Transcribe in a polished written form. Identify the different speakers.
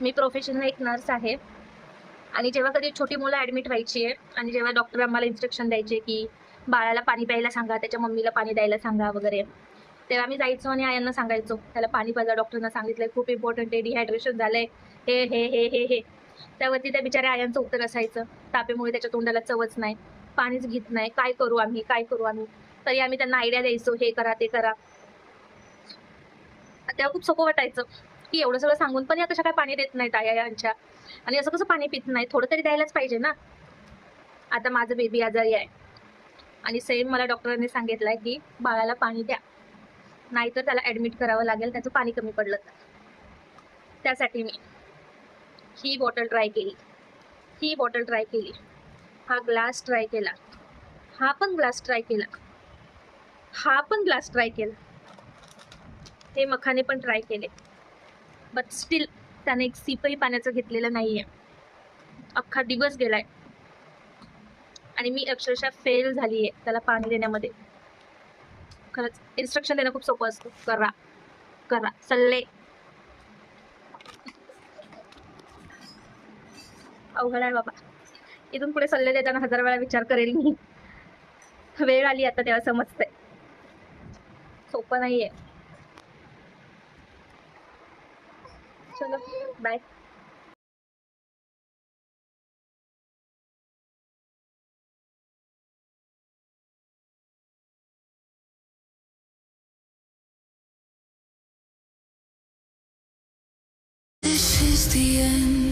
Speaker 1: मी professional एक nurse आहे आणि जेव्हा कधी छोटी मुलं ॲडमिट व्हायची आहे आणि जेव्हा डॉक्टर आम्हाला इन्स्ट्रक्शन द्यायचे की बाळाला पाणी प्यायला सांगा, त्याच्या मम्मीला पाणी द्यायला सांगा वगैरे, तेव्हा आम्ही जायचो आणि आयांना सांगायचो त्याला पाणी पाजा, डॉक्टरनं सांगितलंय खूप इम्पॉर्टंट आहे, डिहायड्रेशन झालंय, हे हे हे हे हे. त्यावरती त्या बिचाऱ्या आयांचं उत्तर असायचं, तापेमुळे त्याच्या तोंडाला चवच नाही, पाणीच घेत नाही, काय करू आम्ही, काय करू आम्ही. तरी आम्ही त्यांना आयडिया द्यायचो, हे करा ते करा. तेव्हा खूप सोपं वाटायचं की एवढं सगळं सांगून पण या कशा काय पाणी देत नाहीत आया यांच्या, आणि असं कसं पाणी पित नाही, थोडं तरी द्यायलाच पाहिजे ना. आता माझं बेबी आजारी आहे आणि सेम मला डॉक्टरांनी सांगितलंय की बाळाला पाणी द्या, नाहीतर त्याला ॲडमिट करावं लागेल त्याचं पाणी कमी पडलं तर. त्यासाठी मी ही बॉटल ट्राय केली, ही बॉटल ट्राय केली, हा ग्लास ट्राय केला, हा पण ग्लास ट्राय केला, हा पण ग्लास ट्राय केला, हे मखाने पण ट्राय केले, बट स्टील त्याने एक सिपही पाण्याचं घेतलेलं नाहीये. अख्खा दिवस गेलाय आणि मी अक्षरशः फेल झालीये त्याला पाणी देण्यामध्ये. खरंच इन्स्ट्रक्शन देणं खूप सोपं असतं, करा करा सल्ले, अवघड आहे बाबा. इथून पुढे सल्ले देताना 1000 वेळा विचार करेल मी. वेळ आली आता तेव्हा समजतंय, सोपं नाहीये. चलो bye.
Speaker 2: This is the end.